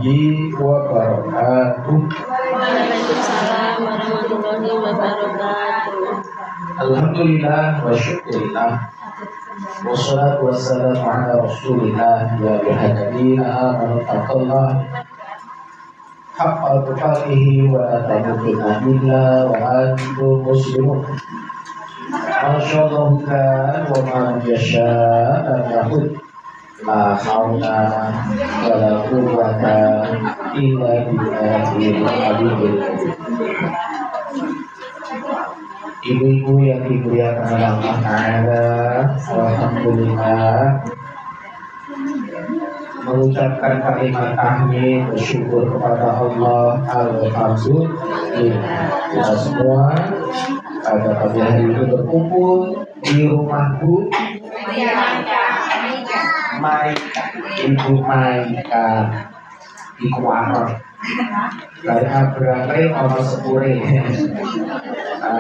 wabarakatuh. Waalaikumsalam warahmatullahi wabarakatuh. Alhamdulillah wa syukurillah. Wassalatu wassalamu ala rasulillah ya bihadina amanu taqallah haqqa tuqatihi wa la tamutunna illa wa antum muslimun. Masyaallah kan wa man yasha' an yahud la haula wa la quwwata illa billahil aliyyil azim. Ibu-ibu yang dimuliakan Allah Ta'ala, alhamdulillah mengucapkan kalimat tahmid bersyukur kepada Allah. Alhamdulillah, kita semua pada pagi hari ini berkumpul di rumahku Maika, Ibu Maika di Kuarang. Dari berangkai sama sepure.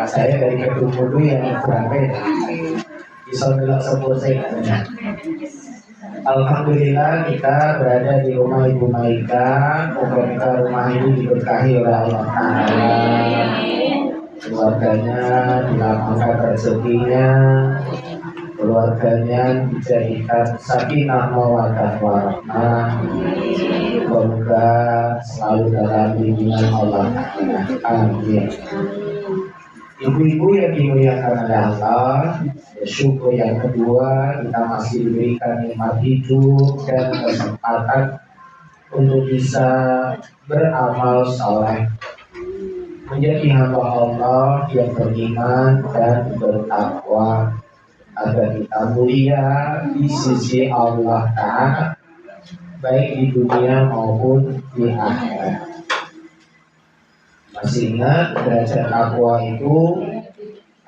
Saya dari Kedung yang berangkai bisa bilang sepure saya. Alhamdulillah kita berada di rumah Ibu Maika. Moga-moga rumah ini diberkahi oleh Allah Ta'ala. Keluarganya dilapangkan rezekinya, keluarganya dijadikan sakinah mawaddah warahmah. Semoga selalu dalam bimbingan Allah. Amin. Ibu-ibu yang dimuliakan oleh Allah, bersyukur yang kedua kita masih diberikan nikmat hidup dan kesempatan untuk bisa beramal saleh, menjadi hamba Allah yang beriman dan bertakwa agar kita mulia di sisi Allah Ta'ala, baik di dunia maupun di akhirat. Masih ingat derajat takwa itu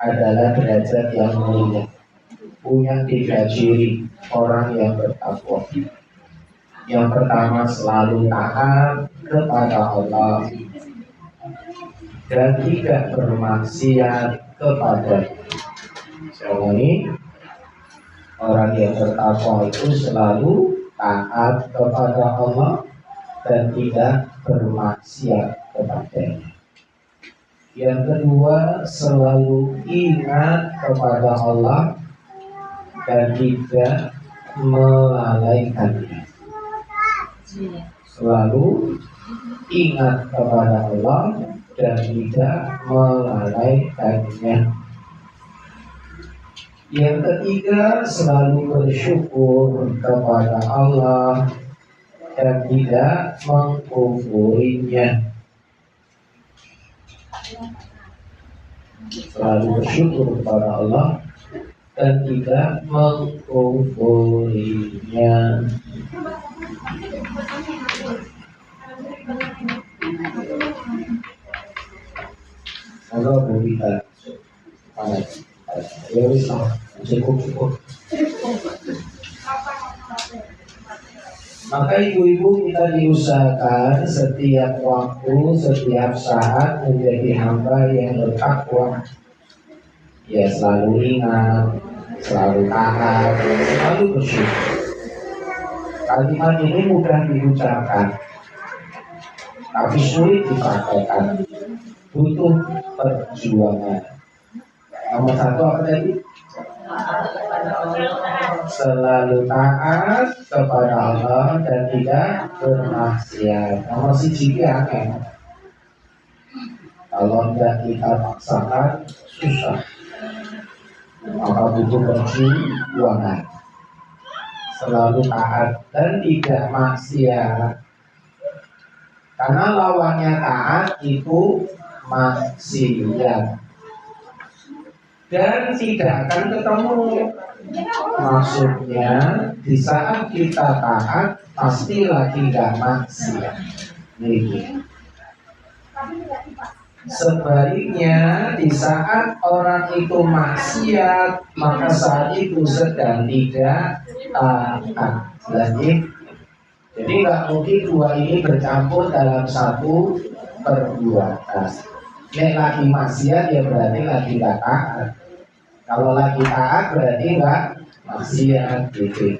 adalah derajat yang mulia, punya 3 ciri orang yang bertakwa. Yang pertama, selalu taat kepada Allah dan tidak bermaksiat kepada. Ini orang yang bertakwa itu selalu taat kepada Allah dan tidak bermaksiat kepadanya. Yang kedua, selalu ingat kepada Allah dan tidak melalaikannya. Selalu ingat kepada Allah dan tidak melalaikannya. Yang ketiga, selalu bersyukur kepada Allah dan tidak mengkufurinya. Selalu bersyukur kepada Allah dan tidak mengkufurinya. Kalau berita ya bisa cukup. Maka ibu-ibu kita diusahakan setiap waktu, setiap saat menjadi hamba yang bertakwa. Ya selalu ingat, selalu taat, selalu bersyukur. Kalimat ini mudah diucapkan, tapi sulit dipraktekkan. Butuh perjuangan. Nomor 1 apa tadi? Selalu taat kepada Allah dan tidak bermaksiat. Nomor 1 angin. Kalau tidak kita paksakan, susah. Maka butuh perjuangan. Selalu taat dan tidak maksiat. Karena lawannya taat itu maksiat. Dan tidak akan ketemu. Maksudnya di saat kita taat pasti lagi gak maksiat. Sebaliknya di saat orang itu maksiat maka saat itu sedang tidak taat. Jadi gak mungkin dua ini bercampur dalam satu perbuatan. Nek lagi maksiat ya berarti lagi gak taat. Kalau lagi taat berarti enggak maksiat gitu.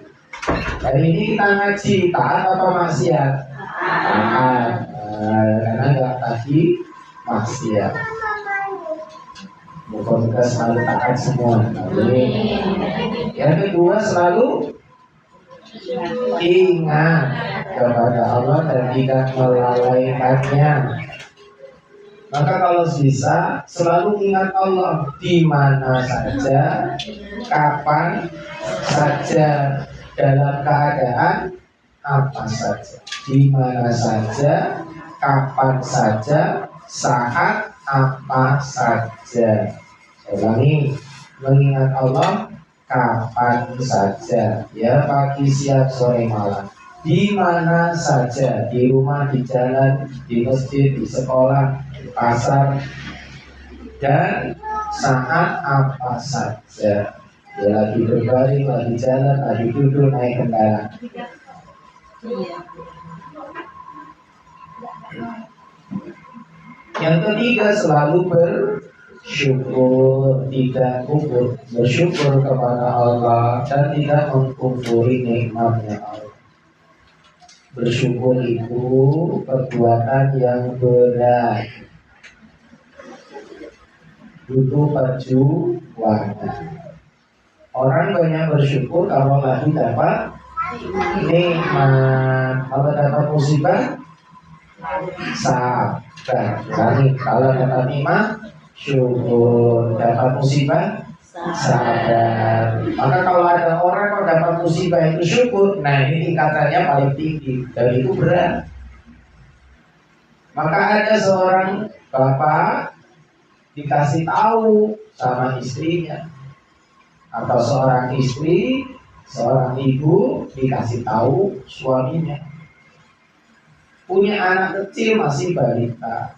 Hari ini kita ngaji taat atau maksiat? taat. Karena nggak tadi maksiat. Moga-moga selalu taat semua. Amin. Yang kedua, selalu ingat kepada Allah dan tidak melalaikannya. Maka kalau bisa selalu ingat Allah di mana saja, kapan saja, dalam keadaan apa saja, di mana saja, kapan saja, saat apa saja. Saya ulangi, mengingat Allah kapan saja, ya pagi, siang, sore, malam. Di mana saja, di rumah, di jalan, di masjid, di sekolah, di pasar, dan saat apa saja. Ya lagi berbaring, lagi jalan, lagi duduk, naik kendaraan. Yang ketiga, selalu bersyukur, tidak kufur, bersyukur kepada Allah dan tidak mengkufuri nikmatnya Allah. Bersyukur itu perbuatan yang berat, butuh perjuangan. Orang banyak bersyukur kalau lagi dapat nikmat, kalau dapat musibah sabar. Kalau dapat nikmat syukur, dapat musibah sabar. Maka kalau ada orang kalau dapat musibah itu syukur, nah ini tingkatannya paling tinggi dan itu berat. Maka ada seorang bapak dikasih tahu sama istrinya, atau seorang istri, seorang ibu dikasih tahu suaminya punya anak kecil masih balita,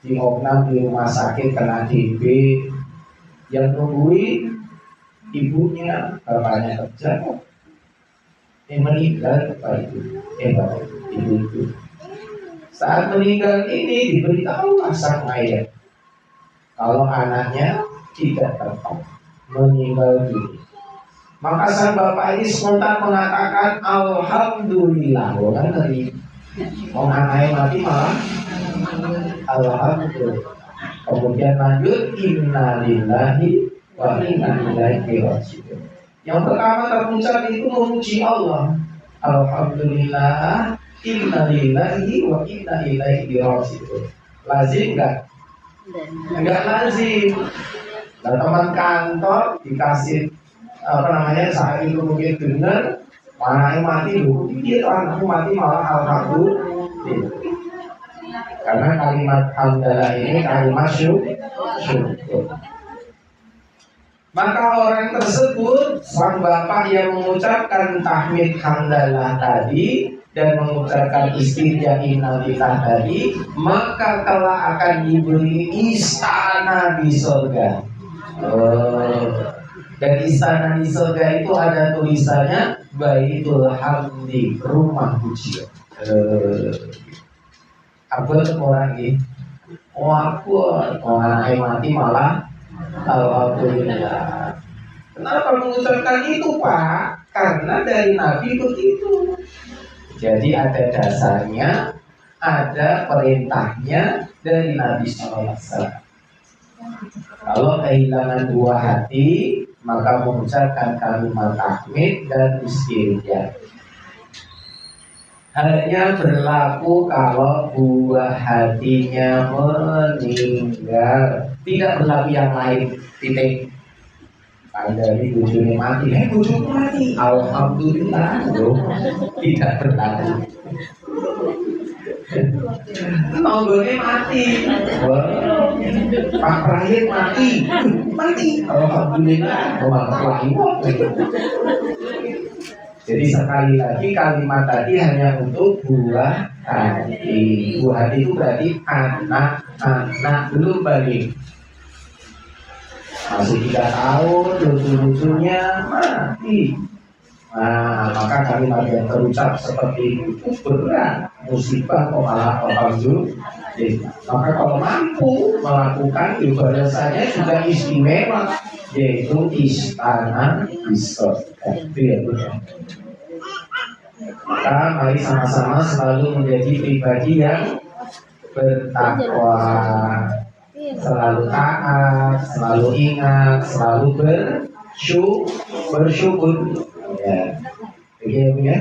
diopnam di rumah sakit kena DB, yang nungguin ibunya, bapaknya kerja kok, yang meninggal bapak ibu itu. Saat meninggal ini diberitahu sang ayah kalau anaknya tidak tepat, meninggal dunia. Maka sang bapak ini spontan mengatakan alhamdulillah. Bukan dari mau anaknya mati malah alhamdulillah. Kemudian lanjut innalillahi wa inna ilaihi raji'un. Yang pertama terucap itu memuji Allah. Alhamdulillah, innalillahi wa inna ilaihi raji'un. Lazim enggak? Enggak lazim. Dan teman kantor dikasih saat itu mungkin dengar anaknya mati dulu, dia anakku mati malah alhamdulillah. Karena kalimat hamdalah ini kalimat syukur. Maka orang tersebut, sang bapak yang mengucapkan tahmid hamdalah tadi dan mengucapkan istighfar innalillah tadi, maka telah akan diberi istana di surga. Dan istana di surga itu ada tulisannya Baitul Hamdi, rumah pujian. Apa itu orang ini? Orang mati malah alhamdulillah. Kenapa mengucapkan itu, Pak? Karena dari Nabi begitu. Jadi ada dasarnya, ada perintahnya dari Nabi SAW. Kalau kehilangan dua hati, maka mengucapkan kalimat tahmid dan istighfar. Hanya berlaku kalau buah hatinya meninggal, tidak berlaku yang lain. Titik. Dari bujurnya mati, bujurnya mati, alhamdulillah, tidak berlaku. Tonggolnya mati, Pak Prahir mati, alhamdulillah, lagi. Jadi sekali lagi kalimat tadi hanya untuk buah hati. Buah hati itu berarti anak belum balik. Masih 3 tahun, lucu-lucunya mati. Nah, maka kalimat yang terucap seperti itu berat, musibah kok malah alhamdulillah. Maka kalau mampu melakukan ibadahnya juga istimewa, yaitu istana di surga. Maka mari sama-sama selalu menjadi pribadi yang bertakwa, selalu taat, selalu ingat, selalu bersyukur. Ya, begitu ya.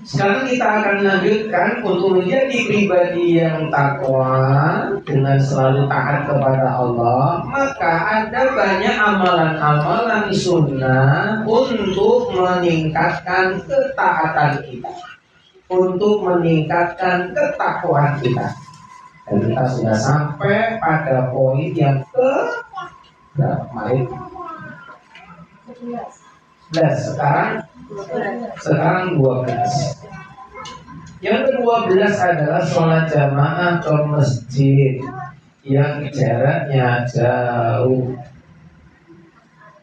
Sekarang kita akan lanjutkan untuk menjadi pribadi yang takwa dengan selalu taat kepada Allah. Maka ada banyak amalan-amalan sunnah untuk meningkatkan ketaatan kita, untuk meningkatkan ketakwaan kita. Dan kita sudah sampai pada poin yang berapa? 11. Sekarang 12. Yang ke-12 adalah sholat jamaah ke masjid yang jaraknya jauh.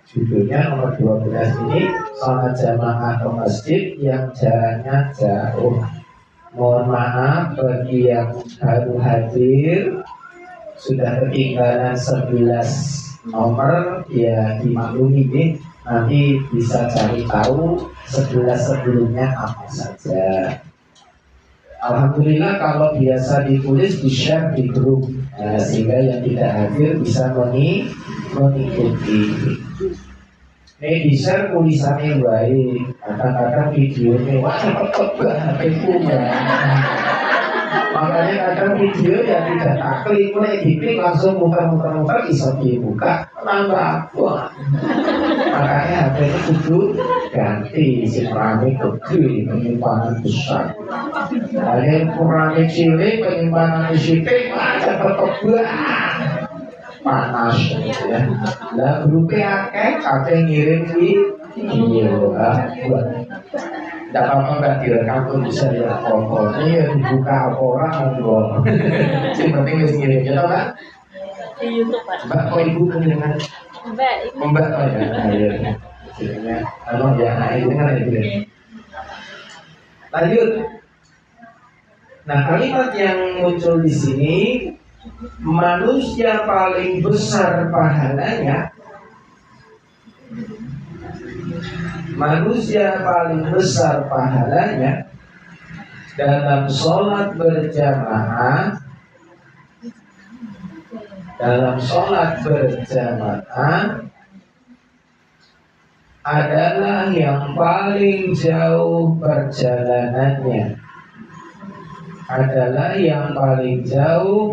Judulnya nomor 12 ini sholat jamaah ke masjid yang jaraknya jauh. Mohon maaf bagi yang baru hadir, sudah ketinggalan 11 nomor, ya dimaklumi nih. Nanti bisa cari tahu 11 sebelumnya apa saja. Alhamdulillah kalau biasa ditulis di-share di grup, sehingga yang tidak hadir bisa mengikuti. Ini di-share tulisannya baik, kadang-kadang videonya wah cepet banget itu. Makanya kadang video yang tidak tak klik, mulai diklik langsung muter-muter bisa dibuka, nambah wah. Makanya HP itu kudu ganti, si keramik gede, penyimpanan besar. Ada keramik cilik, penyimpanan sitik, cepet kebak, panas ya. Lah grupnya kakek ngirim video, buat. Tidak apa-apa nggak direkam pun bisa lihat foto. Ini ya dibuka apa orang ngobrol. Yang penting di sini ya, tau nggak? Di YouTube Pak. Mbak, kok ibu dengan Mbak oh ya, akhirnya. Jadinya, ya, ini kan ya. Lanjut. Nah, kalimat yang muncul di sini, manusia paling besar pahalanya. Manusia paling besar pahalanya dalam sholat berjamaah, adalah yang paling jauh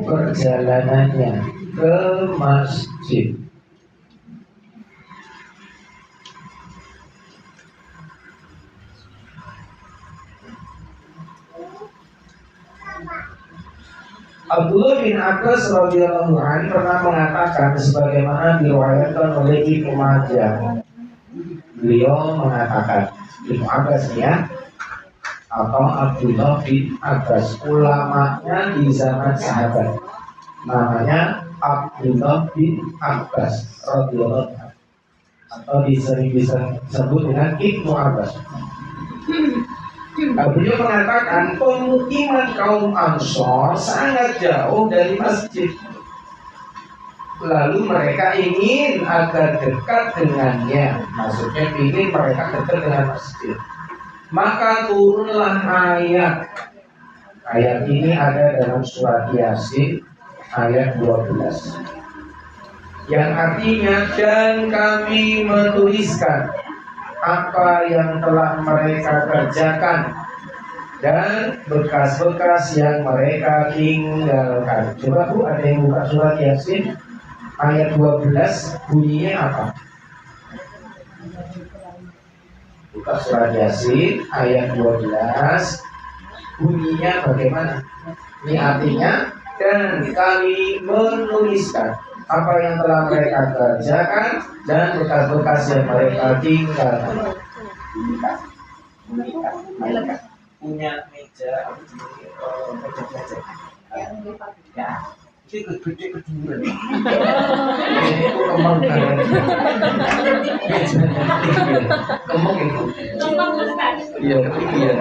perjalanannya, ke masjid. Abdullah bin Abbas radhiyallahu anhu pernah mengatakan sebagaimana diriwayatkan oleh Ibnu Majah. Beliau mengatakan, Ibnu Abbas ya, atau Abdullah bin Abbas, ulamanya di zaman sahabat, namanya Abdullah bin Abbas radhiyallahu anhu, atau disering disebut dengan Ibnu Abbas. Beliau mengatakan pemukiman kaum Ansor sangat jauh dari masjid. Lalu mereka ingin agar dekat dengannya, maksudnya ingin mereka dekat dengan masjid. Maka turunlah ayat. Ayat ini ada dalam surat Yasin ayat 12. Yang artinya, dan kami menuliskan apa yang telah mereka kerjakan dan bekas-bekas yang mereka tinggalkan. Coba Bu, ada yang buka surat Yasin ayat 12, bunyinya apa? Buka surat Yasin ayat 12, bunyinya bagaimana? Ini artinya, dan kami menuliskan apa yang telah mereka kerjakan dan bekas-bekas yang mereka tinggalkan. Mereka punya meja meja ya, itu gede keduren. Ini tuh kembang banget. Kembang itu. Iya, ketinggian.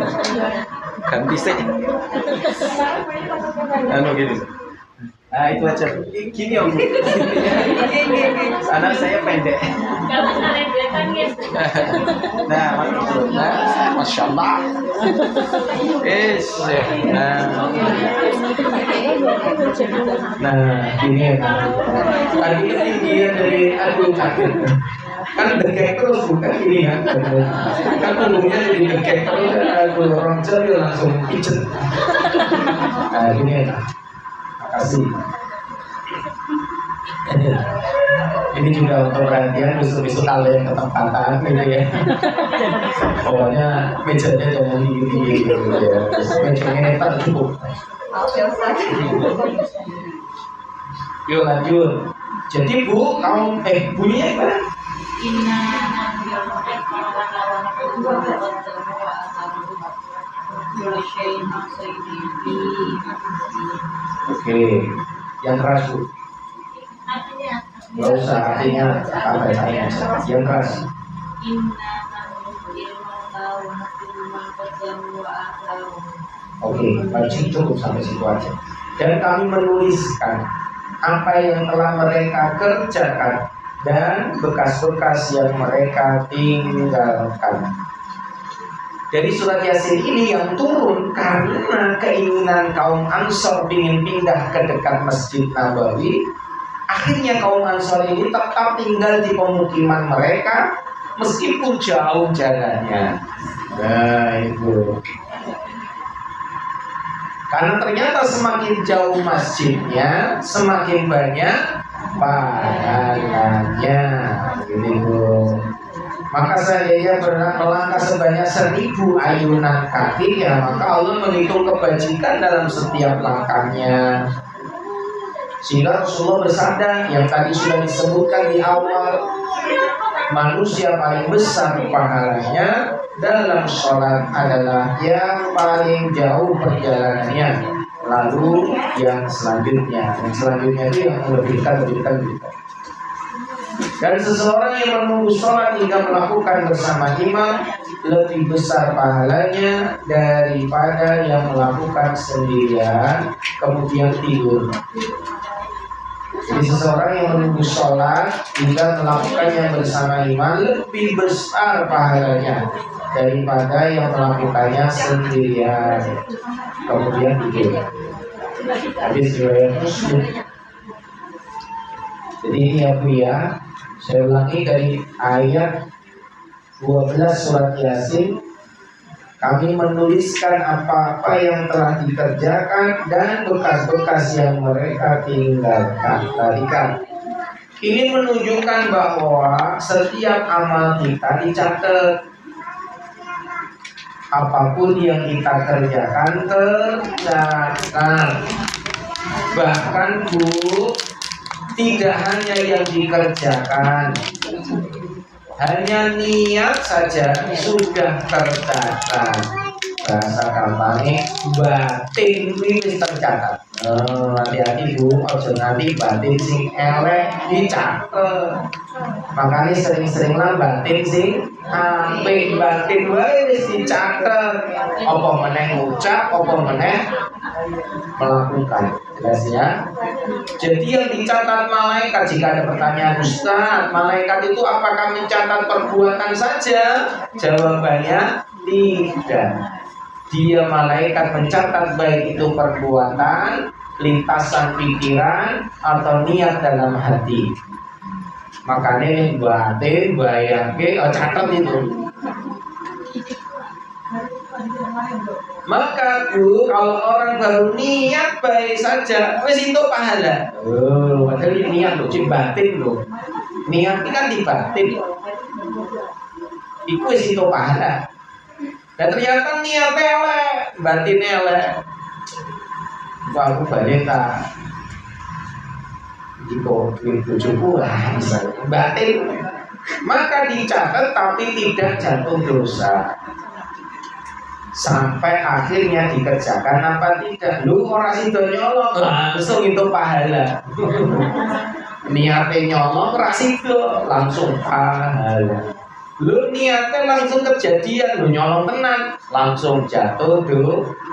Ganti sih. Anu gini. Nah itu aja. Gini om. Sana saya pendek. Nah, masya Allah. Nah, ini tadi ketinggian dari aduh kaget. Kan degek terus bukan ini kan umumnya jadi degek terus aduh orang jari langsung pijet. Nah, ini makasih. Ini juga untuk perhatian besok-besok kalian ketempatan gitu ya. Pokoknya mejanya jangan tinggi-tinggi gitu ya. Mejanya netar cukup. Yuk lanjut. Jadi Bu, kamu bunyinya gimana? Oke, yang keras Bu. Gak usah artinya apa saya yang keras. Oke, baik cukup sampai situ aja. Dan kami menuliskan apa yang telah mereka kerjakan dan bekas-bekas yang mereka tinggalkan. Dari surat Yasin ini yang turun karena keinginan kaum Ansor ingin pindah ke dekat Masjid Nabawi. Akhirnya kaum Ansor ini tetap tinggal di pemukiman mereka meskipun jauh jalannya. Nah itu. Karena ternyata semakin jauh masjidnya, semakin banyak pahalanya. Gitu. Maka saya melangkah sebanyak 1000 ayunan kaki ya, maka Allah menghitung kebajikan dalam setiap langkahnya. Sehingga Rasulullah bersabda yang tadi sudah disebutkan di awal, manusia paling besar pahalanya dalam sholat adalah yang paling jauh perjalanannya. Lalu yang selanjutnya itu yang lebih dekat. Dan seseorang yang menunggu sholat hingga melakukan bersama imam lebih besar pahalanya daripada yang melakukan sendirian kemudian tidur. Jadi seseorang yang menunggu sholat hingga melakukannya bersama imam lebih besar pahalanya daripada yang melakukannya sendirian kemudian tidur. Hadis riwayat Muslim. Jadi ini ya Bu ya, saya ulangi dari ayat 12 surat Yasin. Kami menuliskan apa-apa yang telah dikerjakan dan bekas-bekas yang mereka tinggalkan. Tadi kan ini menunjukkan bahwa setiap amal kita dicatat. Apapun yang kita kerjakan tercatat. Bahkan Bu, tidak hanya yang dikerjakan, hanya niat saja sudah tercatat. Bahasa gampangnya batin ini tercatat. Hati-hati Bu, ojo nanti batin sing elek dicatet. Makanya sering-seringlah batin sing apik, batin wae wis dicatet. Apa meneh ngucap, apa meneh melakukan. Jelas ya. Jadi yang dicatat malaikat, jika ada pertanyaan Ustaz, malaikat itu apakah mencatat perbuatan saja? Jawabannya tidak. Dia malaikat mencatat baik itu perbuatan, lintasan pikiran atau niat dalam hati. Makanya batin, bayangke, catat itu. Maka Bu, kalau orang baru niat baik saja, wes itu pahala. Padahal ini niat loh, cik batin loh. Niat ini kan di batin. Itu wes itu pahala. Dan ternyata niat elek, batin elek. Wah, aku balik tak. Jika bojoku lah misalnya batin, maka dicatat tapi tidak jatuh dosa. Sampai akhirnya dikerjakan apa tidak. Lu orang sido nyolong langsung itu pahala. Niatnya nyolong orang sido langsung pahala. Lu niatnya langsung kejadian, lu nyolong tenan langsung jatuh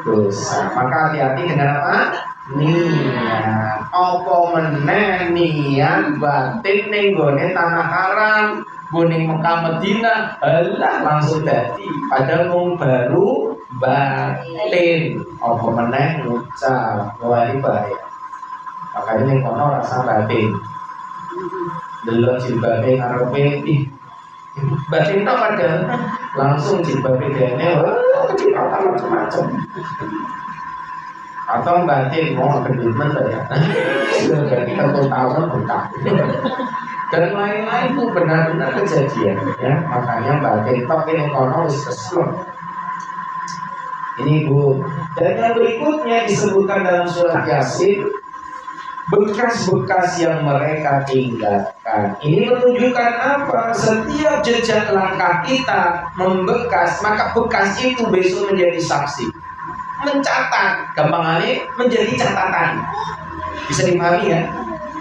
dosa. Maka hati-hati dengan apa? Niat. apa meneh niat batin ning gone tanah haram, gone Mekah Madinah, alah langsung dadi padahal mung baru batin. Apa meneh ngucap, wah ini bahaya. Makanya ning kono rasa batin. Delok jilbabe ngarepe ih batin tak padahal langsung jilbabe dene macam-macam. Atau batin mau komitmen ya sudah berarti satu tahun bukan dan lain-lain itu benar-benar kejadian ya. Makanya batin tok ini kono wis kesel ini Bu. Dan yang berikutnya disebutkan dalam surat Yasin, bekas-bekas yang mereka tinggalkan. Ini menunjukkan apa? Setiap jejak langkah kita membekas, maka bekas itu besok menjadi saksi. Mencatat, gampangnya menjadi catatan. Bisa dipahami ya?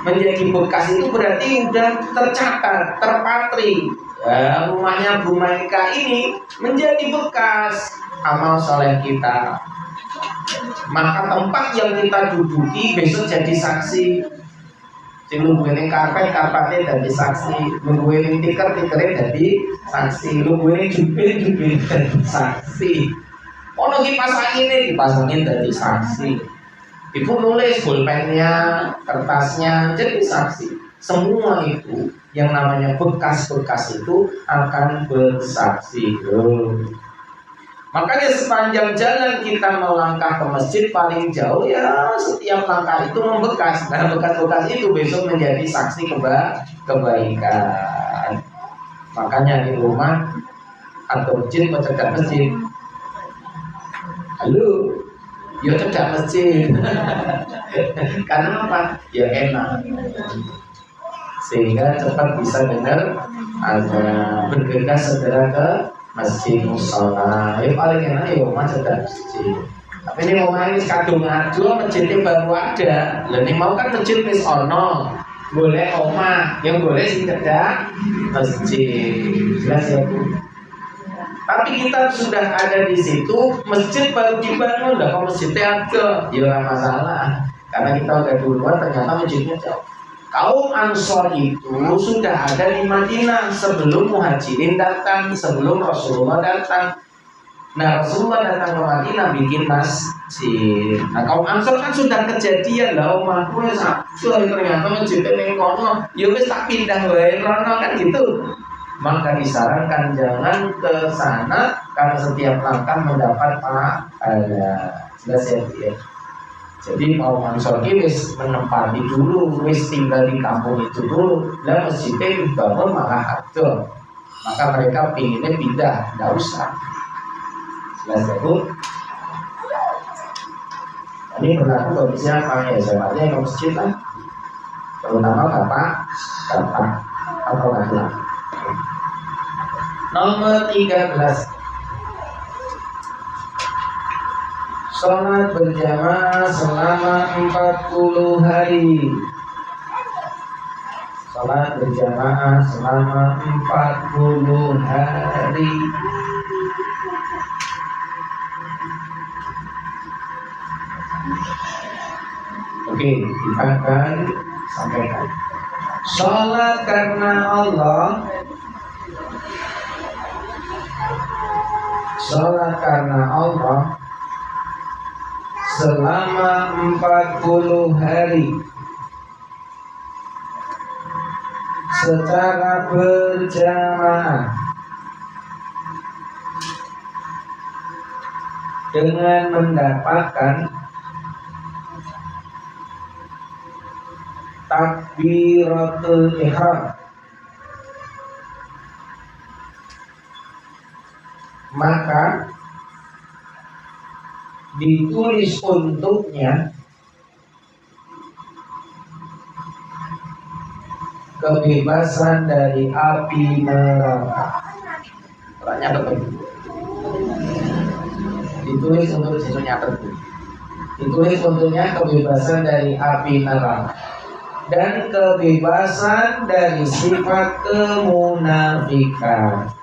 Menjadi bekas itu berarti udah tercatat, terpatri. Ya, rumahnya Bu Maika ini menjadi bekas amal soleh kita. Maka tempat yang kita duduki besok jadi saksi. Sing lungguhne karpet-karpete dadi saksi, lungguhne tikar-tikare dadi saksi, lungguhne jubin dadi saksi. Ono kipas angin dadi saksi. Ibu nulis pulpennya, kertasnya jadi saksi. Semua itu yang namanya bekas-bekas itu akan bersaksi. Makanya sepanjang jalan kita melangkah ke masjid paling jauh ya setiap langkah itu membekas. Nah bekas-bekas itu besok menjadi saksi kebaikan. Makanya di rumah atau masjid atau cedak masjid. Halo, ya cedak masjid. Karena apa? Ya enak. Sehingga cepat bisa dengar ada bergegas segera ke masjid musola. Ya paling enak ya rumah cedak masjid. Tapi ini rumah ini kadung ngadu masjidnya baru ada. Lah ini mau kan masjid wis ono. Boleh omah, yang boleh sih cedak masjid. Jelas ya Bu. Tapi kita sudah ada di situ, masjid baru dibangun, udah kok masjidnya ada, ya nggak masalah. Karena kita udah duluan, ternyata masjidnya jauh. Kaum Ansor itu sudah ada di Madinah sebelum Muhajirin datang, sebelum Rasulullah datang. Nah Rasulullah datang ke Madinah bikin masjid. Nah kaum Ansor kan sudah kejadian lah, omahku ternyata masjidnya ning kono, ya wis tak pindah wae rono kan gitu. Maka disarankan jangan ke sana karena setiap langkah mendapat pahala. Jelas ya Bu ya. Jadi kaum Ansor ini wis menempati dulu, wis tinggal di kampung itu dulu. Lah masjidnya dibangun malah ada. Maka mereka pinginnya pindah, tidak usah. Jelas ya Bu. Ini berlaku bagi siapa ya? Siapanya yang ke masjid lah. Terutama bapak atau laki-laki. Nomor 13, sholat berjamaah selama 40 hari. Sholat berjamaah selama 40 hari. Oke, kita akan sampaikan. Sholat karena Allah. Sholat karena Allah selama 40 hari secara berjamaah dengan mendapatkan takbiratul ihram, maka ditulis untuknya kebebasan dari api neraka. Ternyata betul. Ditulis untuk sisanya betul. Ditulis untuknya kebebasan dari api neraka dan kebebasan dari sifat kemunafikan.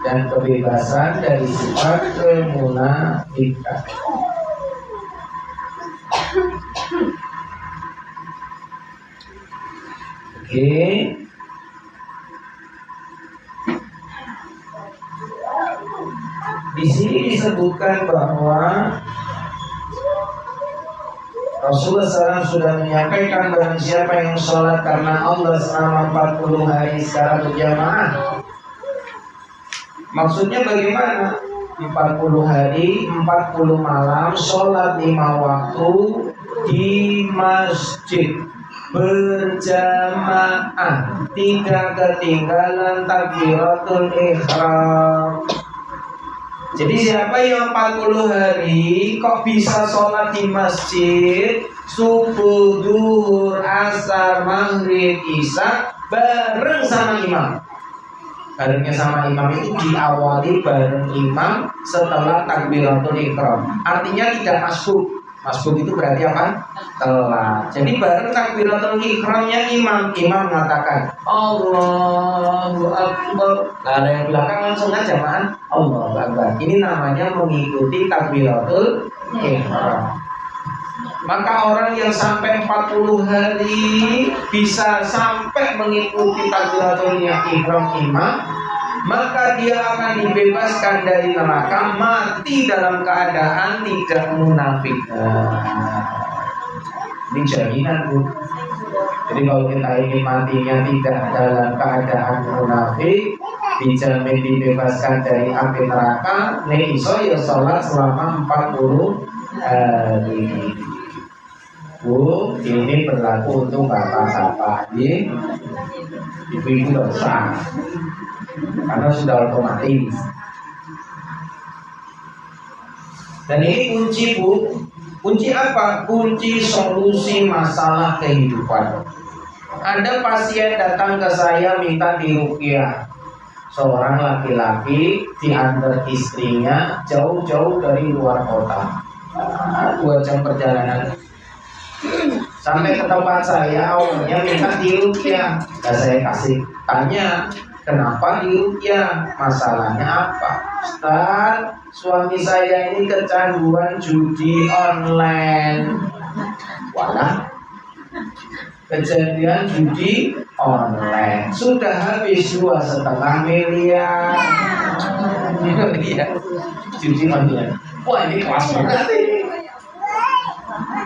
Dan kebebasan dari sifat kemunafikan. Oke. Di sini disebutkan bahwa Rasulullah SAW sudah menyampaikan barang siapa yang sholat karena Allah selama 40 hari secara berjamaah. Maksudnya bagaimana? 40 hari, 40 malam, sholat 5 waktu di masjid berjamaah, tidak ketinggalan takbiratul ihram. Jadi siapa yang 40 hari kok bisa sholat di masjid subuh, duhur, asar, maghrib, isya bareng sama imam. Barengnya sama imam itu diawali bareng imam setelah takbiratul ihram. Artinya tidak masbuk. Masbuk itu berarti apa? Telat. Jadi bareng takbiratul ihramnya imam mengatakan Allahu Akbar. Nah, yang belakang langsung aja man Allahu Akbar. Ini namanya mengikuti takbiratul ihram. Maka orang yang sampai 40 hari bisa sampai mengikuti takbiratul ihram imam, maka dia akan dibebaskan dari neraka, mati dalam keadaan tidak munafik. Ini jaminan, Bu. Jadi kalau kita ingin matinya tidak dalam keadaan munafik, dijamin dibebaskan dari api neraka, nek iso ya sholat selama 40 hari. Bu, ini berlaku untuk bapak-bapak, ibu-ibu tidak usah, karena sudah otomatis. Dan ini kunci, Bu. Kunci apa? Kunci solusi masalah kehidupan. Ada pasien datang ke saya minta diruqyah. Seorang laki-laki diantar istrinya jauh-jauh dari luar kota, 2 jam perjalanan. Sampai ke tempat saya, awalnya minta diruqyah. Dan saya kasih tanya, kenapa diruqyah? Masalahnya apa? Ustaz, suami saya ini kecanduan judi online. Walah, kejadian judi online sudah habis 2,5 miliar. Iya, judi online. Wah, ini kelas berat ini.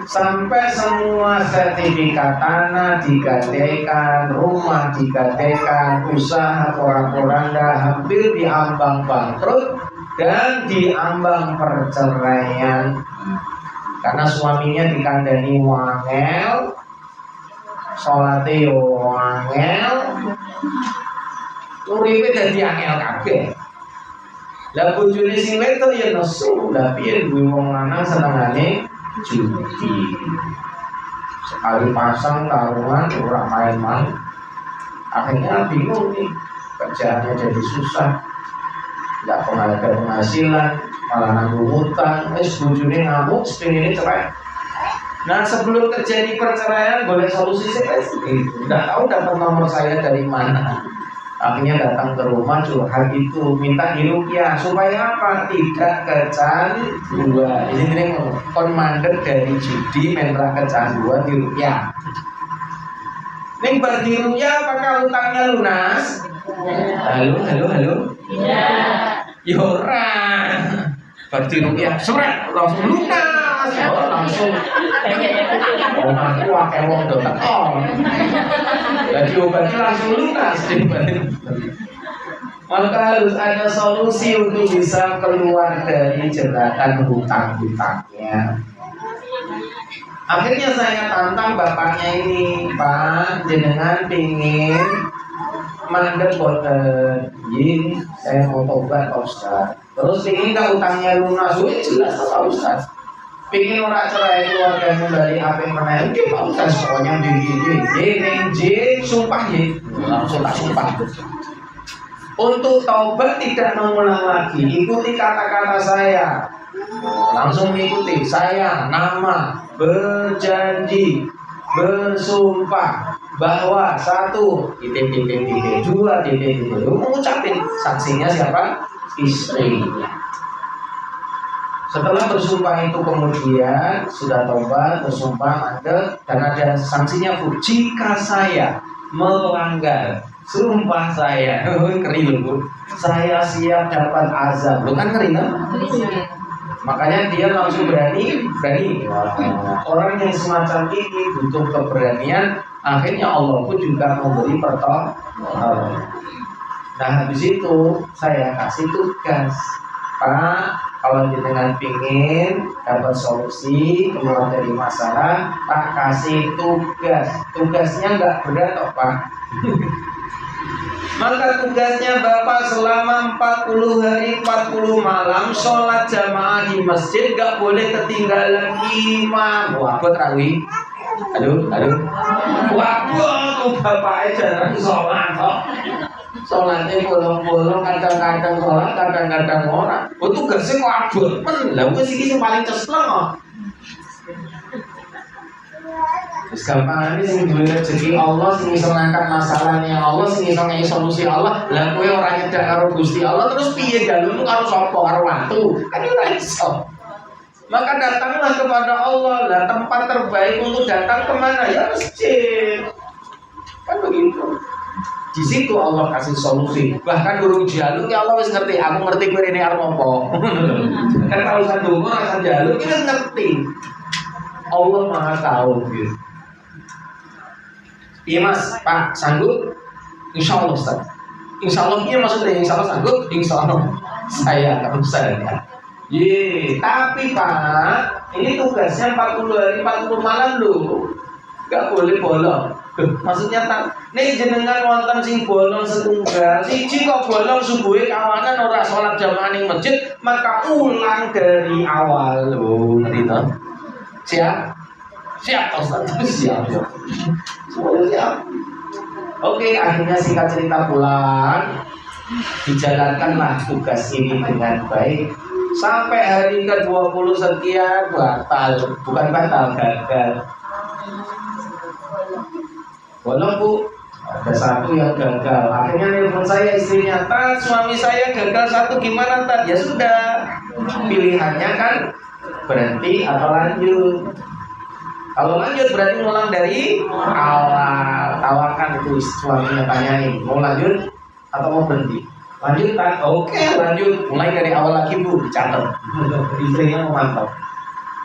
Sampai semua sertifikat tanah digadaikan, rumah digadaikan, usaha porak-poranda hampir diambang bangkrut dan diambang perceraian karena suaminya dikandani wangel, sholatnya yo wangel, uripe dadi angel kabeh. Lah bojone sing wedok ya nesu, lah piye duwe wong lanang senengane judi. Sekali pasang taruhan orang main-main, akhirnya bingung nih, kerjaannya jadi susah, nggak pernah ada penghasilan, malah nanggung hutang, bojone ngamuk, sepingin cerai. Nah, sebelum terjadi perceraian boleh solusi saya gitu. Nggak tahu dapat nomor saya dari mana. Akhirnya datang ke rumah curhat itu, minta diruqyah supaya apa? Tidak kecanduan. Ini komandan dari judi mentra kecanduan diruqyah. Ning bar diruqyah apakah utangnya lunas? Halo. Iya. Ya ora. Bar diruqyah surat langsung lunas. Oh, langsung. Aku akeh wong do teko. Jadi obatnya langsung lunas. Maka harus ada solusi untuk bisa keluar dari jeratan hutang-hutangnya. Akhirnya saya tantang bapaknya ini, Pak, jenengan pingin mandek boten. Ini saya mau tobat, Pak Ustaz. Terus pingin ke utangnya lunas, jelas Pak Ustaz. Pingin orang cerai keluarga kembali apa yang menang, oke Pak Ustaz, pokoknya sumpah langsung tak sumpah. Untuk taubat tidak mengulang lagi, ikuti kata-kata saya. Langsung mengikuti saya, nama, berjanji, bersumpah bahwa 1 2 mengucapin, saksinya siapa? Istrinya. Setelah bersumpah itu kemudian sudah tobat, bersumpah ada dan ada sanksinya, Bu. Jika saya melanggar sumpah saya, ngeri loh, saya siap dapat azab, lo kan ngeri kan? Makanya dia langsung berani. Orang yang semacam ini butuh keberanian. Akhirnya Allah pun juga memberi pertolongan. Nah habis itu saya kasih tugas, Pak, kalau jenengan pingin dapat solusi keluar dari masalah, Pak kasih tugas. Tugasnya nggak berat kok Pak. Maka tugasnya Bapak selama 40 hari 40 malam sholat jamaah di masjid, gak boleh ketinggalan imam. Wah, apa terawih? Aduh. Wah, tuh Bapak jarang sholat kok. Sholatnya bolong-bolong, kadang-kadang sholat, kadang-kadang orang. Oh, tugasnya kok abot men. Lah wis iki sing paling cesleng kok. Terus gampang ini sing duwe rezeki Allah, sing iso ngangkat masalahnya Allah, sing iso ngei solusi Allah. Lah kowe ora nyedak karo Gusti Allah terus piye jalurmu karo sapa? Karo watu. Kan ora iso. Maka datanglah kepada Allah. Lah tempat terbaik untuk datang kemana? Ya masjid. Kan begitu. Di situ Allah kasih solusi. Bahkan durung jaluk ya Allah wis ngerti. Aku ngerti kowe rene arep apa. Kan kalau usah donga ora jaluk kita ngerti. Allah Maha tahu gitu. Iya mas, Pak, sanggup? Insya Allah Ustaz. Insya Allah iya maksudnya, insya Allah sanggup? Insya Allah saya akan usahakan. Tapi Pak, ini tugasnya 40 hari 40 malam loh. Gak boleh bolong. Maksudnya tak, nih jenengan wonten sing bolong setunggal, siji kok bolong subuhe kawanan ora sholat jamaah ning masjid, maka ulang dari awal loh. Ngerti toh? Siap Ustaz. Siap. Semuanya siap. Oke, akhirnya singkat cerita pulang, dijalankanlah tugas ini dengan baik sampai hari ke-20 sekian gagal. Bolong Bu, ada satu yang gagal. Akhirnya nelfon saya istrinya, "Tat, suami saya gagal satu, gimana Tat?" Ya sudah, pilihannya kan berhenti atau lanjut. Kalau lanjut berarti ngulang dari awal. Tawarkan itu suaminya, tanyain mau lanjut atau mau berhenti. Lanjut kan? Oke, lanjut. Mulai dari awal lagi Bu, dicatat. Istrinya memantau.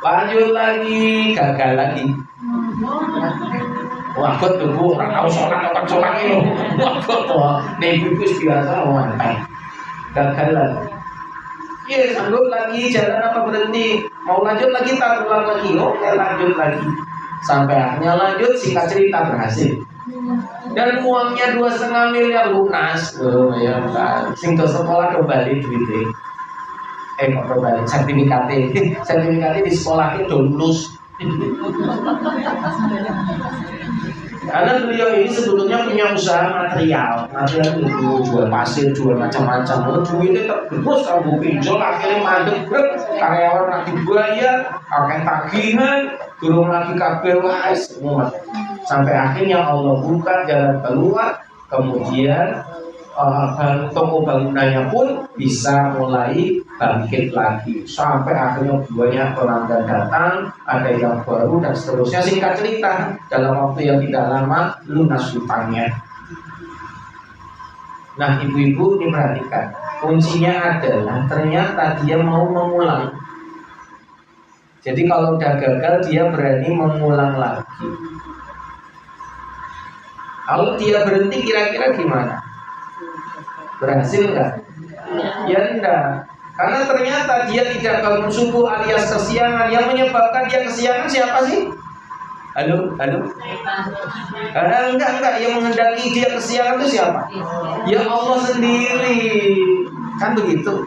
Lanjut lagi, gagal lagi. Wah, betul Bu, orang tahu sholat itu. Wah, betul. Nih ibu biasa memantai. Gagal lagi. Iya, sanggup lagi, jalan apa berhenti? Mau lanjut lagi, tak ulang lagi. Oke, lanjut lagi. Sampai akhirnya lanjut, singkat cerita berhasil. Dan uangnya 2,5 miliar lunas. Oh ya kan. Sing do sekolah kembali duitnya. Kok kembali sertifikatnya di sekolah itu lulus. Karena beliau ini sebetulnya punya usaha material itu jual pasir, jual macam-macam. Duitnya tergerus kalau pinjol, akhirnya mandek karyawan nanti dibayar, akan tagihan, turun lagi kabel semua. Sampai akhirnya Allah buka jalan keluar, kemudian toko bangunannya pun bisa mulai bangkit lagi. Sampai akhirnya banyak pelanggan datang, ada yang baru dan seterusnya. Singkat cerita, dalam waktu yang tidak lama lunas hutangnya. Nah ibu-ibu diperhatikan, kuncinya adalah ternyata dia mau mengulang. Jadi kalau udah gagal dia berani mengulang lagi. Kalau dia berhenti kira-kira gimana? Berhasil enggak? Ya enggak. Karena ternyata dia tidak bangun subuh alias kesiangan. Yang menyebabkan dia kesiangan siapa sih? Halo? Enggak. Yang menghendaki dia kesiangan itu siapa? Ya Allah sendiri. Kan begitu.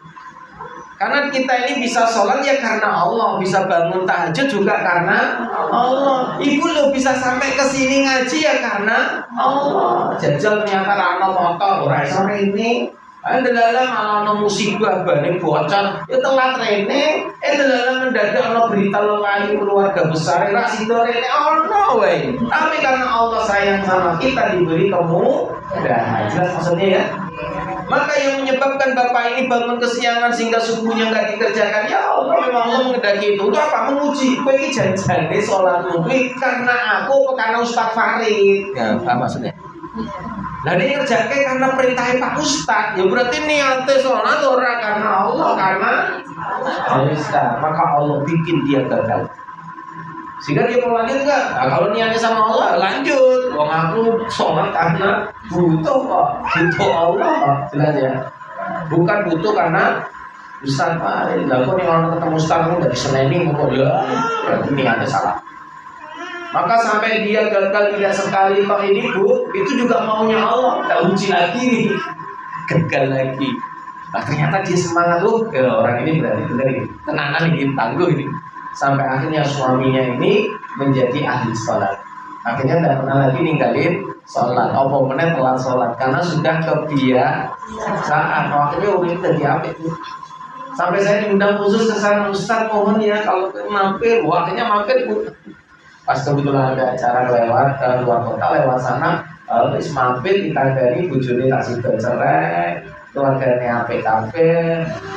Karena kita ini bisa sholat ya karena Allah, bisa bangun tahajud juga karena Allah. Ibu lo bisa sampai ke sini ngaji ya karena Allah. Jajal ternyata rano motor, ora iso rene. Dalam ana musibah bane bocor, ya telat rene. Dalam mendadak ana berita lelahi keluarga besar, ra sido rene ono wae. Tapi karena Allah sayang sama kita diberi kemudahan. Jelas maksudnya ya? Maka yang menyebabkan bapak ini bangun kesiangan sehingga subuhnya nggak dikerjakan, ya Allah memang Allah menghendaki itu. Untuk apa? Menguji. Kowe iki janjane salatmu kuwi karena aku apa karena Ustaz Farid? Ya, apa maksudnya? Nah ini ngerjakan karena perintah Pak Ustadz, ya berarti niatnya sholat orang karena Allah, karena Ustadz, maka Allah bikin dia gagal. Sehingga dia mau lanjut enggak? Nah, kalau niatnya sama Allah lanjut. Wong aku sholat karena butuh kok, butuh Allah, jelas ya. Bukan butuh karena Ustadz, lalu nih orang ketemu Ustadz aku dari Seneni mau ya, berarti niatnya salah. Maka sampai dia gagal tidak sekali kok ini Bu, itu juga maunya Allah. Kita uji lagi nih, gagal lagi. Nah ternyata dia semangat loh, ya, orang ini berarti benar ini, tenanan ini, tangguh ini. Sampai akhirnya suaminya ini menjadi ahli sholat. Akhirnya tidak pernah lagi ninggalin sholat. Oh benar telat sholat karena sudah kebiasaan. Akhirnya udah jadi apa itu? Sampai saya diundang khusus ke sana, Ustadz mohon ya kalau mampir, akhirnya mampir Bu. Pas kebetulan ada acara lewat luar kota lewat sana, terus mampir kita dari bujuni kasih bercerai, keluarganya APKP,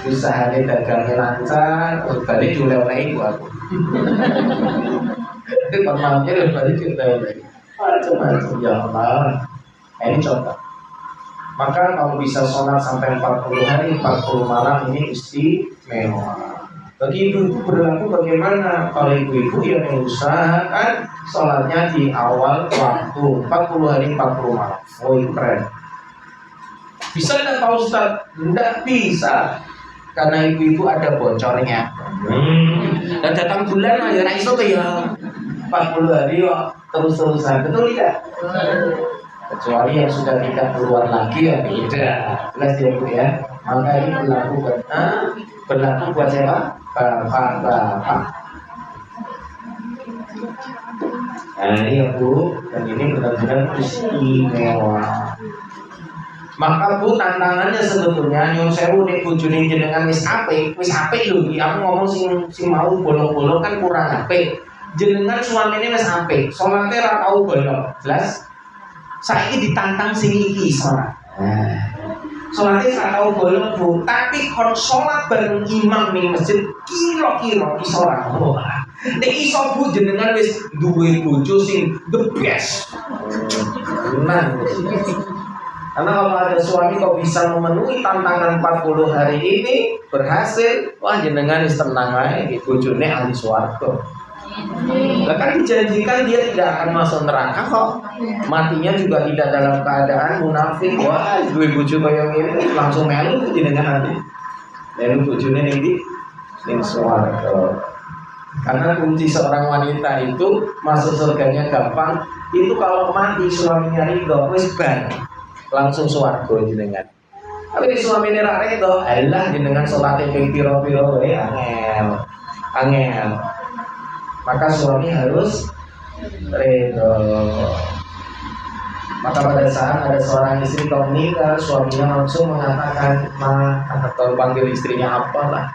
usahanya dagangnya lancar, balik diulek-ulek aku. Itu pas mampir balik diulek-ulek. Macam-macam ya Allah. Ini contoh. Maka kalau bisa sholat sampai 40 hari, 40 malam ini istimewa. Bagi ibu-ibu berlaku bagaimana? Kalau ibu-ibu yang mengusahakan sholatnya di awal waktu 40 hari 40 malam. Oh itu keren. Bisa tidak Pak Ustadz? Tidak bisa. Karena ibu-ibu ada bocornya. Dan datang bulan ya iso ya 40 hari terus-terusan. Betul tidak? Kecuali yang sudah tidak keluar lagi ya beda. Jelas ya Bu ya. Maka ini berlaku buat siapa? Bapak. Nah ini ya Bu, dan ini benar-benar istimewa. Maka Bu tantangannya sebetulnya nyon sewu nek bojone jenengan wis apik lho iki. Aku ngomong sing mau bolong-bolong kan kurang apik. Jenengan suamine wis apik, salate ra tau bolong. Jelas? Saiki ditantang sing iki salat. Sholatnya saya tahu bolong Bu, tapi kalau sholat bareng imam di masjid kira-kira iso ora. Nek iso Bu jenengan wis duwe bojo sing the best. Benar. Karena kalau ada suami kok bisa memenuhi tantangan 40 hari ini berhasil, wah jenengan wis tenang ae, bojone ahli swarga. Lah kan dijanjikan dia tidak akan masuk neraka kok. Matinya juga tidak dalam keadaan munafik. Wah, duwe bojo kaya ngene langsung melu jenengan nanti. Melu bojone ning swarga. Karena kunci seorang wanita itu masuk surganya gampang. Itu kalau mati suaminya ridho wis bar. Langsung swarga jenengan. Tapi di suaminya ra ridho, alah jenengan salate ping pira-pira wae angel. Maka suami harus ridho. Maka pada saat ada seorang istri kalau meninggal, suaminya langsung mengatakan, atau panggil istrinya apalah.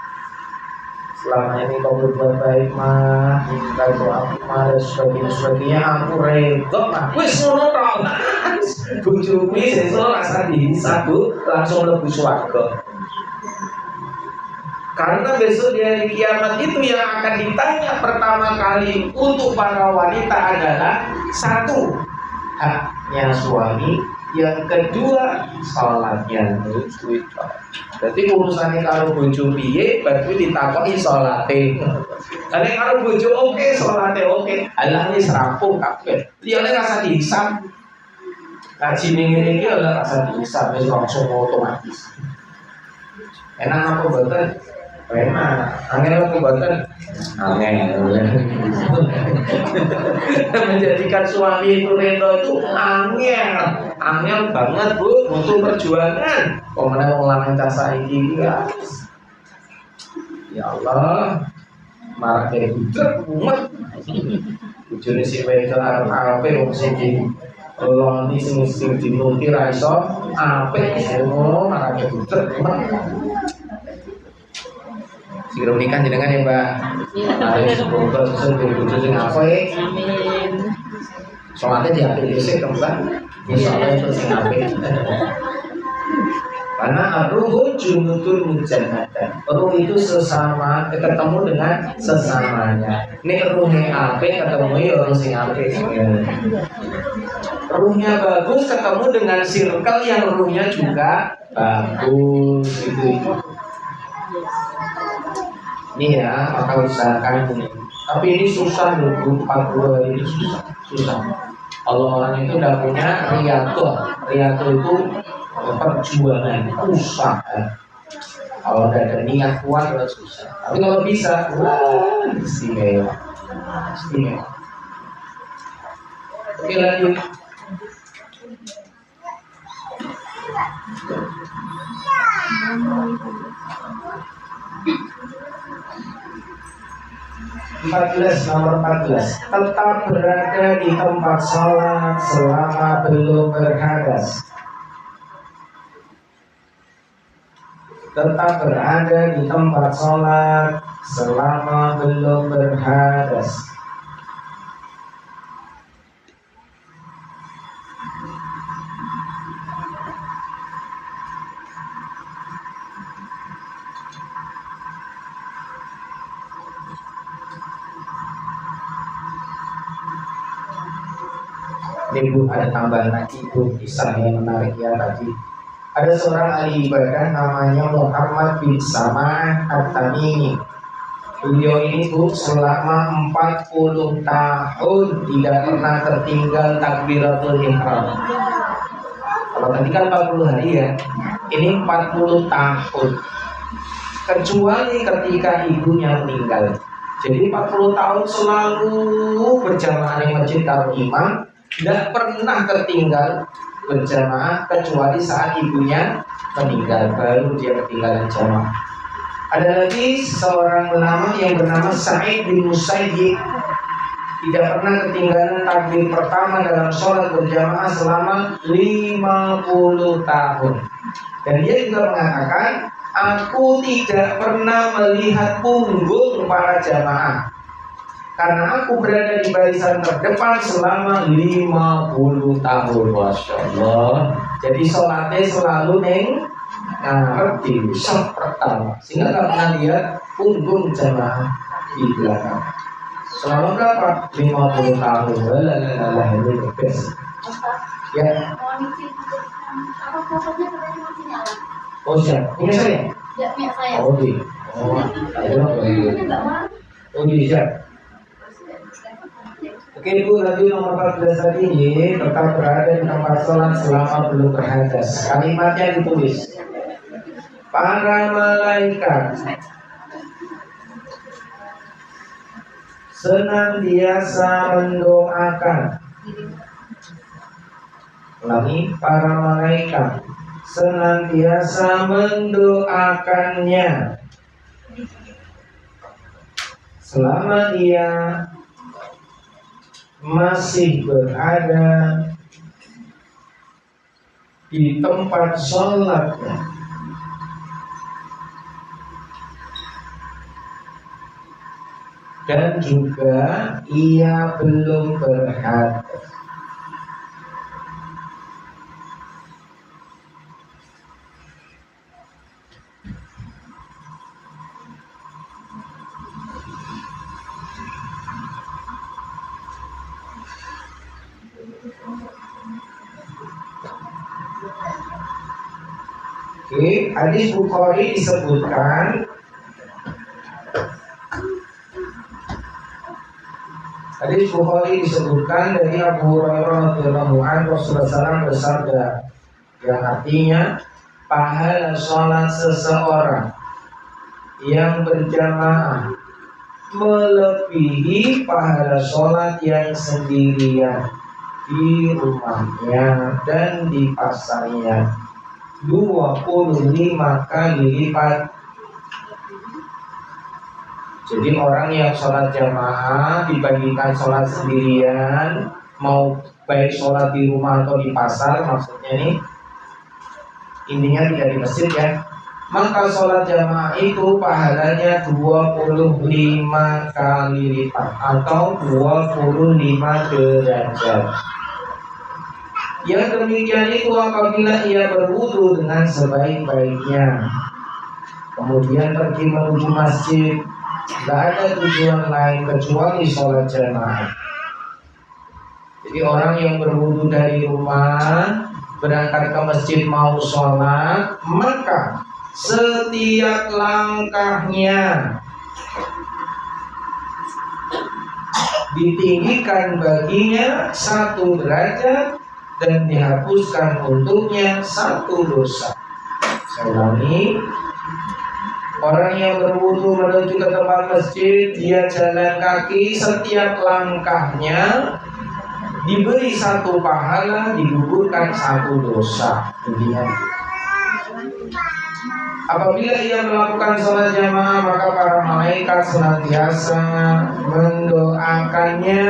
Selama ini kau berbuat baik minta doa dan sebagainya aku ridho wis ngono to. Bojomu sesuk rasa disabu langsung mlebu swarga. Karena besok di hari kiamat itu yang akan ditanya pertama kali untuk para wanita adalah satu, haknya suami, yang kedua salatnya. Jadi urusannya kalau bojo piye baru ditakoki salate. Lah nek karo bojo oke, salate oke. Allah wis rampung kabeh. Liyane rasa dihisab. Kaji ngene iki ora rasa dihisab, wis langsung otomatis. Enak apa mboten? Enak. Angel apa mboten? Angel. Menjadikan suami itu ridho itu angel banget Bu, butuh perjuangan. Pemenang wong lanang cah saiki guys. Ya Allah, marah kayak budak umat. Bojone sing wedok arep-arepe wong sing loni sing dinuti ra iso apik ngono marah kayak budak umat. Segera menikah jenengan ya Mbak. Ayo semoga sukses dari bojo sing apik. Amin. Soalnya diapik dhisik to Mbak. Insyaallah itu sing apik. Karena ar-ruhu junudun mujannatan. Ruh itu sesama, ketemu dengan sesamanya. Nek ruhnya apik ketemu ya ruh sing apik. Ruhnya bagus ketemu dengan circle yang ruhnya juga bagus gitu. Ini ya, maka usahakan ini. Tapi ini susah loh, 40 hari ini susah. Kalau orang itu udah punya riyato itu perjuangan, usaha. Kalau udah ada niat kuat udah susah. Tapi kalau bisa, wah istimewa. Oke lanjut. Nomor 14. Tetap berada di tempat sholat selama belum berhadas. Tetap berada di tempat sholat selama belum berhadas. Ini Bu, ada tambahan lagi Bu, kisah yang menarik ya tadi. Ada seorang ahli ibadah namanya Muhammad bin Sam'ah At-Tamimi. Beliau ini Bu selama 40 tahun tidak pernah tertinggal takbiratul ihram. Kalau tadi kan 40 hari ya, ini 40 tahun. Kecuali ketika ibunya meninggal. Jadi 40 tahun selalu berjamaah di masjid karo imam. Tidak pernah tertinggal berjamaah kecuali saat ibunya meninggal, baru dia ketinggalan jamaah. Ada lagi seorang ulama yang bernama Sa'id bin Musayyib, tidak pernah ketinggalan takbir pertama dalam sholat berjamaah selama 50 tahun. Dan dia juga mengatakan, aku tidak pernah melihat punggung para jamaah karena aku berada di barisan terdepan selama 50 tahun. Masya Allah. Jadi sholatnya selalu ngarep di sholat pertama, sehingga gak pernah lihat punggung jamaah di belakang. Selama berapa? 50 tahun. Walah ini the best. Ya. Oh siap. Punya saya? Ya, punya saya. Oh di. Oh di siap. Oke Ibu, tadi nomor 14 tadi ini tetap berada di tempat sholat selama belum berhadas. Kalimatnya ditulis. Para malaikat senantiasa mendoakan. Ulangi, para malaikat senantiasa mendoakannya selama ia masih berada di tempat sholatnya. Dan juga ia belum berhadas. Oke, hadis Bukhari disebutkan dari Abu Hurairah radhiyallahu anhu, Rasulullah SAW bersabda, yang artinya pahala sholat seseorang yang berjamaah melebihi pahala sholat yang sendirian di rumahnya dan di pasarnya 25 kali lipat. Jadi orang yang sholat jamaah dibandingkan sholat sendirian, mau baik sholat di rumah atau di pasar, maksudnya nih intinya tidak di masjid ya, maka sholat jamaah itu pahalanya 25 kali lipat atau 25 derajat. Yang demikian itu apabila ia berwudu dengan sebaik-baiknya, kemudian pergi menuju masjid, tidak ada tujuan lain kecuali sholat jamaah. Jadi orang yang berwudu dari rumah berangkat ke masjid mau sholat, maka setiap langkahnya ditinggikan baginya 1 derajat dan dihapuskan untuknya 1 dosa. Saya ulangi, orang yang berwudu menuju ke tempat masjid, dia jalan kaki, setiap langkahnya diberi 1 pahala, digugurkan 1 dosa. Intinya, apabila ia melakukan sholat jamaah, maka para malaikat senantiasa mendoakannya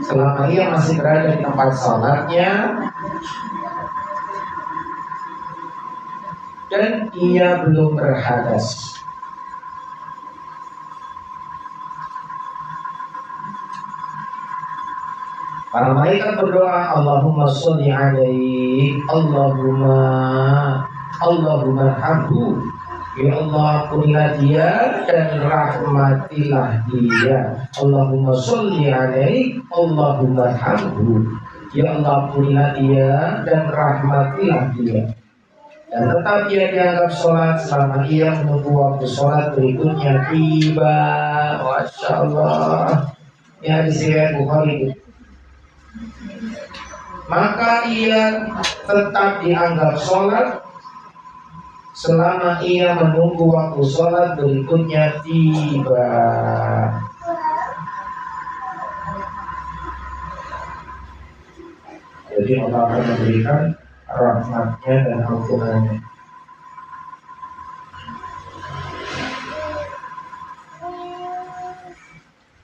selama ia masih berada di tempat sholatnya dan ia belum berhadas. Para malaikat berdoa, Allahumma sholli alaihi, Allahumma arhamhu. Ya Allah, ampunilah dia dan rahmatilah dia. Allahumma sholli alaihi, Allahumma arhamhu. Ya Allah, ampunilah dia dan rahmatilah dia. Dan tetap ia dianggap sholat selama ia menunggu waktu sholat berikutnya tiba. Masya Allah. Ya, di riwayat Bukhari. Maka ia tetap dianggap sholat selama ia menunggu waktu sholat berikutnya tiba. Jadi Allah akan memberikan rahmatnya dan ampunannya.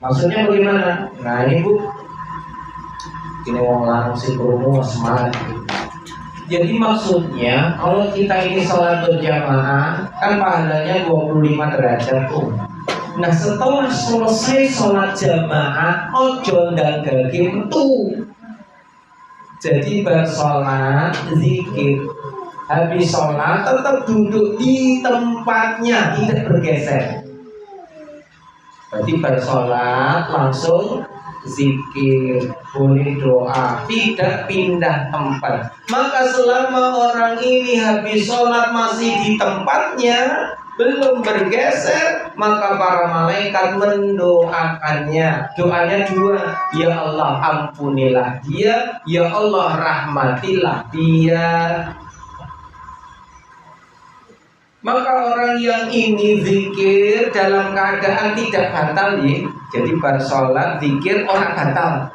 Maksudnya bagaimana? Nah ini Bu, ini wong lanang si kromo semangat. Jadi maksudnya kalau kita ini sholat berjamaah kan pahalanya 25 derajat tuh. Nah setelah selesai sholat jamaah ojo ndagake metu. Jadi bersolat zikir, habis sholat tetap duduk di tempatnya, tidak bergeser. Berarti bersolat langsung zikir, boleh doa, tidak pindah tempat. Maka selama orang ini habis sholat masih di tempatnya, belum bergeser, maka para malaikat mendoakannya. Doanya 2, ya Allah ampunilah dia, ya Allah rahmatilah dia. Maka orang yang ini zikir dalam keadaan tidak batal ya. Jadi bersolat zikir orang batal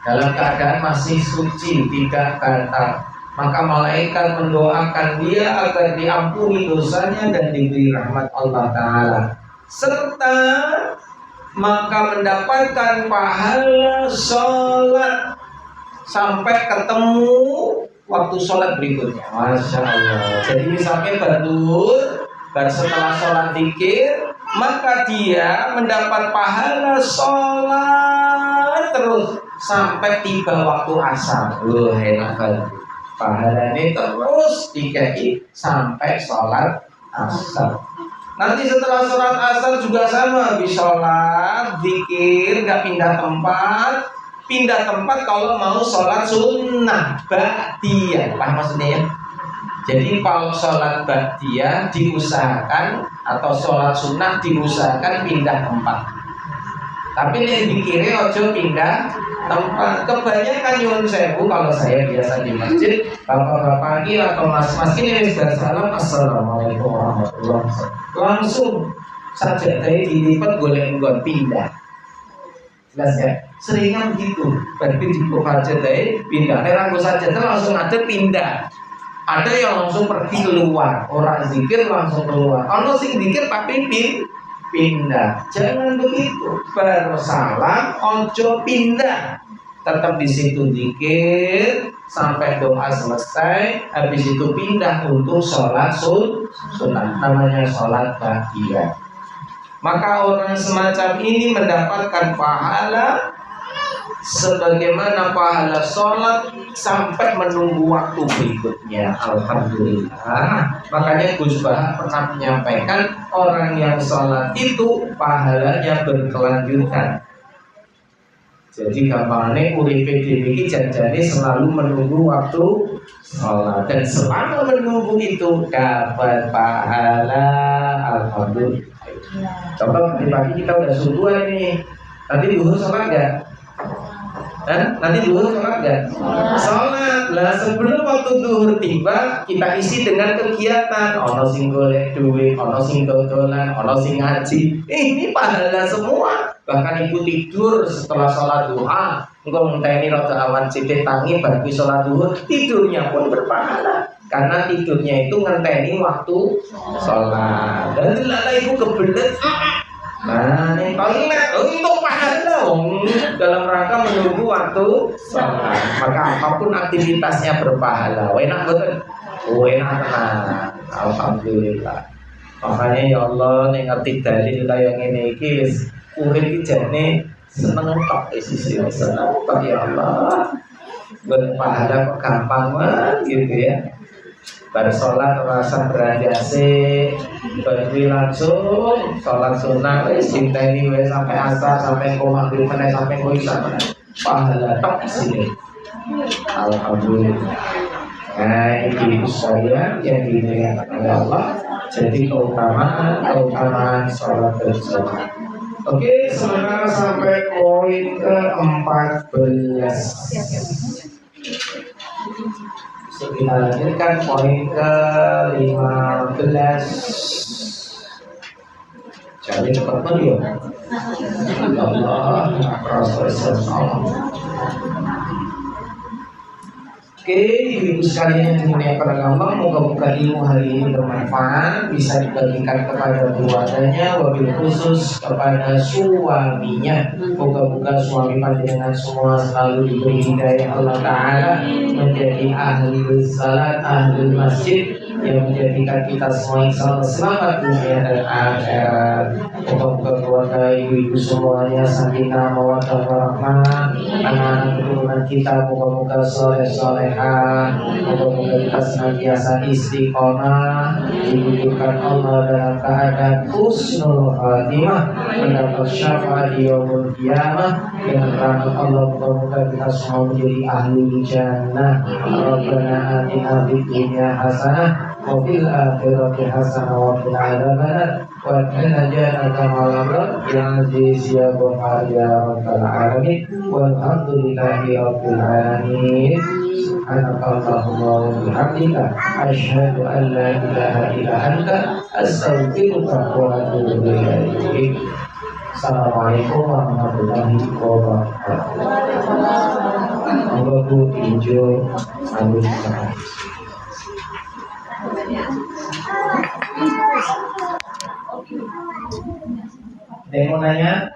dalam keadaan masih suci, tidak batal. Maka malaikat mendoakan dia agar diampuni dosanya dan diberi rahmat Allah Ta'ala, serta maka mendapatkan pahala sholat sampai ketemu waktu sholat berikutnya. Masya Allah. Jadi misalnya baru setelah sholat zikir, maka dia mendapat pahala sholat terus sampai tiba waktu asar. Enak banget. Pahala ini terus dikai sampai sholat asar. Nanti setelah sholat asar juga sama, habis sholat zikir nggak pindah tempat. Pindah tempat kalau mau sholat sunnah ba'diyah. Paham maksudnya ya? Jadi kalau sholat ba'diyah diusahakan, atau sholat sunnah diusahakan pindah tempat. Tapi yang dikira ojo pindah tempat. Kebanyakan nyuwun sewu kalau saya biasa di masjid, bapak-bapak ini atau mas-mas ini sudah salam, assalamualaikum warahmatullahi wabarakatuh, langsung saja tadi dilipat boleh enggak pindah. Jelas ya? Seringnya begitu. Berarti di aja tadi pindah. Ranggo saja langsung ada pindah. Ada yang langsung pergi keluar, orang zikir langsung keluar. Kalau sing zikir tapi pindah. Jangan begitu. Bersalam, ojo pindah. Tetap di situ zikir sampai doa selesai. Habis itu pindah untuk sholat sunnah. Namanya sholat ba'diyah. Maka orang semacam ini mendapatkan pahala sebagaimana pahala sholat sampai menunggu waktu berikutnya. Alhamdulillah. Makanya Gus Bah pernah menyampaikan orang yang sholat itu pahalanya berkelanjutan. Jadi gampangnya uripe dhewe iki janjane selalu menunggu waktu sholat, dan selama menunggu itu dapat pahala. Alhamdulillah. Contoh di pagi kita udah subuhan nih, nanti duhur sholat nggak? Nanti duhur sholat nggak? Sholat. Lah sebelum waktu duhur tiba, kita isi dengan kegiatan. Ono sing golek duit, ono sing dodolan, ono sing ngaji. Ini pahala semua. Bahkan ibu tidur setelah sholat duha, engkau ngenteni rada awan sithik tangi bar sholat duhur, tidurnya pun berpahala. Karena tidurnya itu ngenteni waktu sholat. Dan lala ibu kebelet. Nah, yang toilet untuk pahala dalam rangka menunggu waktu sholat. Maka apapun aktivitasnya berpahala. Enak betul. Enak tenang. Alhamdulillah. Makanya ya Allah, nek ngerti dalil yang ini iki wis urip iki jane seneng tok sisi seneng tok ya Allah. Berpahala kok gampang banget gitu ya. Bar sholat rasa berajase, berwi langsung sholat sunnah wis dinteni wis sampai asar, sampai maghrib meneh, sampai isya meneh. Pahala tok sini. Alhamdulillah. Nah, ini saya yang dimuliakan oleh Allah. Jadi keutamaan sholat berjamaah. Oke, sekarang sampai poin ke-14. Kita lanjutkan poin ke-15. Jadi cepat ya. Allah, proses Allah. Oke, ibu sekalian yang dimuliakan Allah, moga-moga ilmu hari ini bermanfaat, bisa dibagikan kepada keluarganya, wabil khusus kepada suaminya. Moga-moga suami panjenengan semua selalu diberi hidayah Allah Ta'ala, menjadi ahli salat, ahli masjid, yang menjadikan kita semua insya selamat dunia dan akhirat. Moga-moga keluarga ibu-ibu semuanya sakinah mawaddah warahmah, anak-anak keturunan kita moga-moga soleh-solehah, moga-moga kita senantiasa istiqomah, dibutuhkan Allah dalam keadaan husnul khatimah, mendapat syafaat di yaumul qiyamah dengan rahmat Allah. Moga-moga kita semua menjadi ahli jannah. Rabbana atina fid dunya hasanah wa fil akhirati hasanah wa qina adzabannar wa adkhilna jannata ma'al abrar ya aziz ya ghafar ya rabbal alamin walhamdulillahi rabbil alamin. Subhanakallahumma wa bihamdika asyhadu an la ilaha illa anta astaghfiruka wa atubu ilaik. Assalamualaikum warahmatullahi wabarakatuh. Moga hijau sambut. Ada yang mau nanya?